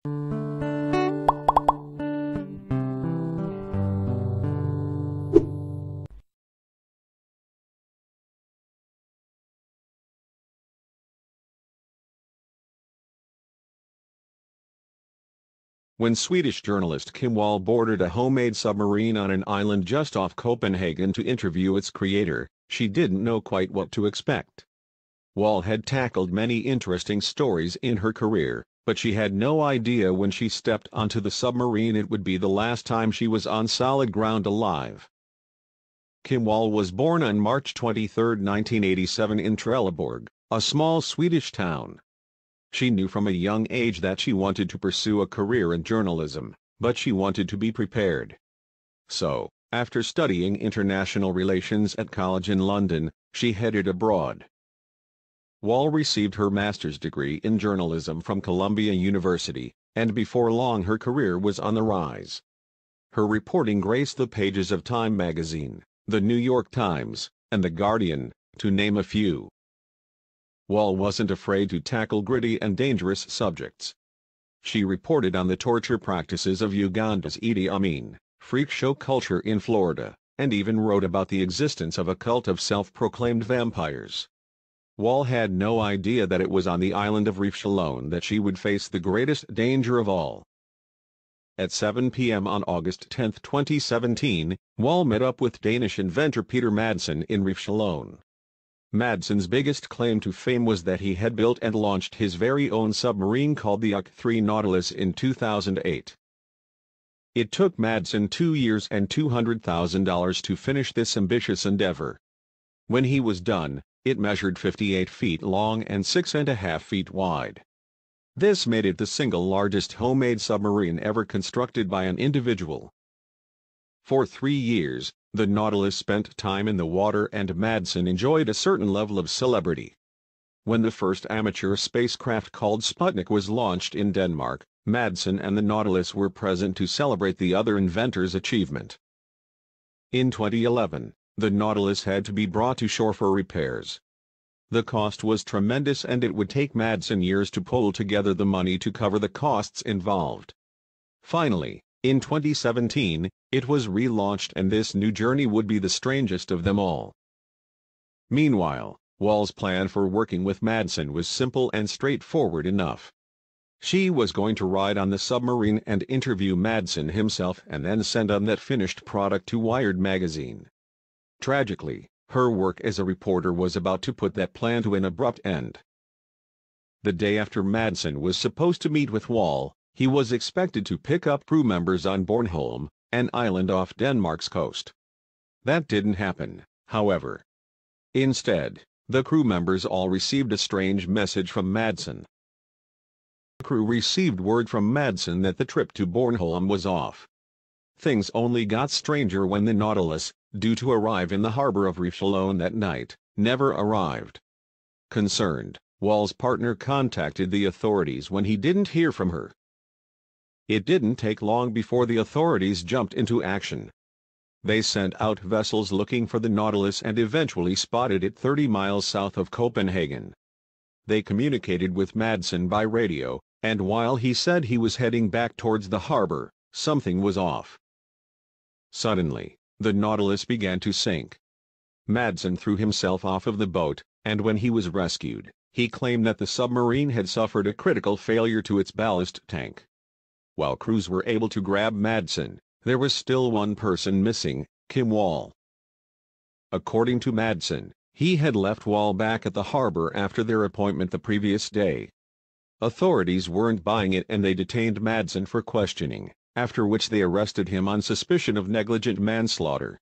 When Swedish journalist Kim Wall boarded a homemade submarine on an island just off Copenhagen to interview its creator, she didn't know quite what to expect. Wall had tackled many interesting stories in her career, but she had no idea when she stepped onto the submarine it would be the last time she was on solid ground alive. Kim Wall was born on March 23, 1987 in Trelleborg, a small Swedish town. She knew from a young age that she wanted to pursue a career in journalism, but she wanted to be prepared. So, after studying international relations at college in London, she headed abroad. Wall received her master's degree in journalism from Columbia University, and before long her career was on the rise. Her reporting graced the pages of Time magazine, The New York Times, and The Guardian, to name a few. Wall wasn't afraid to tackle gritty and dangerous subjects. She reported on the torture practices of Uganda's Idi Amin, freak show culture in Florida, and even wrote about the existence of a cult of self-proclaimed vampires. Wall had no idea that it was on the island of Reefs alone that she would face the greatest danger of all. At 7 p.m. on August 10, 2017, Wall met up with Danish inventor Peter Madsen in Reefs alone. Madsen's biggest claim to fame was that he had built and launched his very own submarine called the UK-3 Nautilus in 2008. It took Madsen 2 years and $200,000 to finish this ambitious endeavor. When he was done, it measured 58 feet long and 6.5 feet wide. This made it the single largest homemade submarine ever constructed by an individual. For 3 years, the Nautilus spent time in the water and Madsen enjoyed a certain level of celebrity. When the first amateur spacecraft called Sputnik was launched in Denmark, Madsen and the Nautilus were present to celebrate the other inventor's achievement. In 2011, the Nautilus had to be brought to shore for repairs. The cost was tremendous and it would take Madsen years to pull together the money to cover the costs involved. Finally, in 2017, it was relaunched and this new journey would be the strangest of them all. Meanwhile, Wall's plan for working with Madsen was simple and straightforward enough. She was going to ride on the submarine and interview Madsen himself and then send on that finished product to Wired magazine. Tragically, her work as a reporter was about to put that plan to an abrupt end. The day after Madsen was supposed to meet with Wall, he was expected to pick up crew members on Bornholm, an island off Denmark's coast. That didn't happen, however. Instead, the crew members all received a strange message from Madsen. The crew received word from Madsen that the trip to Bornholm was off. Things only got stranger when the Nautilus, due to arrive in the harbor of Reefs alone that night, never arrived. Concerned, Wall's partner contacted the authorities when he didn't hear from her. It didn't take long before the authorities jumped into action. They sent out vessels looking for the Nautilus and eventually spotted it 30 miles south of Copenhagen. They communicated with Madsen by radio, and while he said he was heading back towards the harbor, something was off. Suddenly, the Nautilus began to sink. Madsen threw himself off of the boat, and when he was rescued, he claimed that the submarine had suffered a critical failure to its ballast tank. While crews were able to grab Madsen, there was still one person missing, Kim Wall. According to Madsen, he had left Wall back at the harbor after their appointment the previous day. Authorities weren't buying it and they detained Madsen for questioning, after which they arrested him on suspicion of negligent manslaughter.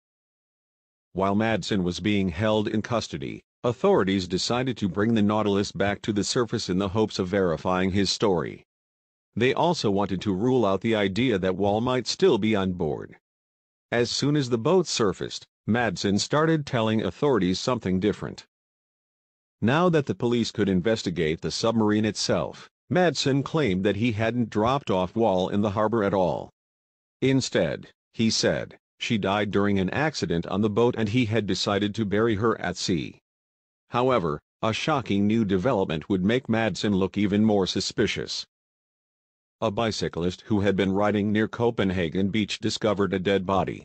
While Madsen was being held in custody, authorities decided to bring the Nautilus back to the surface in the hopes of verifying his story. They also wanted to rule out the idea that Wall might still be on board. As soon as the boat surfaced, Madsen started telling authorities something different. Now that the police could investigate the submarine itself, Madsen claimed that he hadn't dropped off Wall in the harbor at all. Instead, he said, she died during an accident on the boat and he had decided to bury her at sea. However, a shocking new development would make Madsen look even more suspicious. A bicyclist who had been riding near Copenhagen beach discovered a dead body.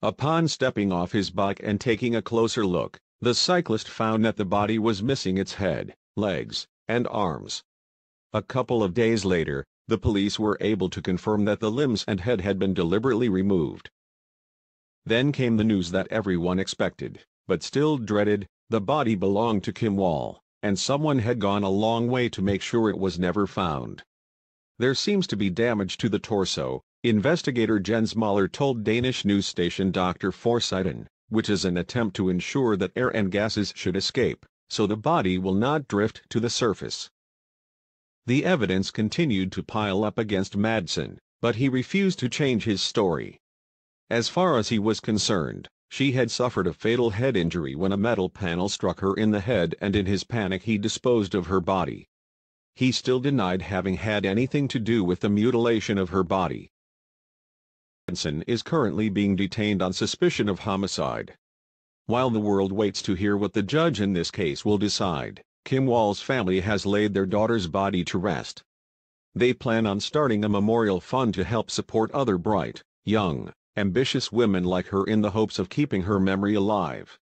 Upon stepping off his bike and taking a closer look, the cyclist found that the body was missing its head, legs, and arms. A couple of days later, the police were able to confirm that the limbs and head had been deliberately removed. Then came the news that everyone expected, but still dreaded: the body belonged to Kim Wall, and someone had gone a long way to make sure it was never found. There seems to be damage to the torso, investigator Jens Mahler told Danish news station Dr. Forsiden, which is an attempt to ensure that air and gases should escape, so the body will not drift to the surface. The evidence continued to pile up against Madsen, but he refused to change his story. As far as he was concerned, she had suffered a fatal head injury when a metal panel struck her in the head, and in his panic he disposed of her body. He still denied having had anything to do with the mutilation of her body. Madsen is currently being detained on suspicion of homicide. While the world waits to hear what the judge in this case will decide, Kim Wall's family has laid their daughter's body to rest. They plan on starting a memorial fund to help support other bright, young, ambitious women like her in the hopes of keeping her memory alive.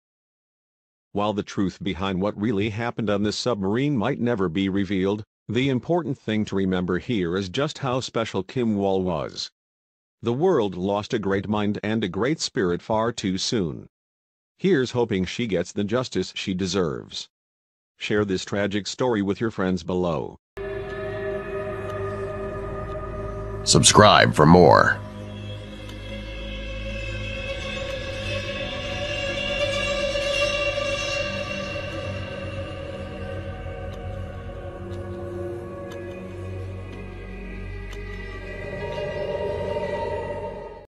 While the truth behind what really happened on this submarine might never be revealed, the important thing to remember here is just how special Kim Wall was. The world lost a great mind and a great spirit far too soon. Here's hoping she gets the justice she deserves. Share this tragic story with your friends below. Subscribe for more.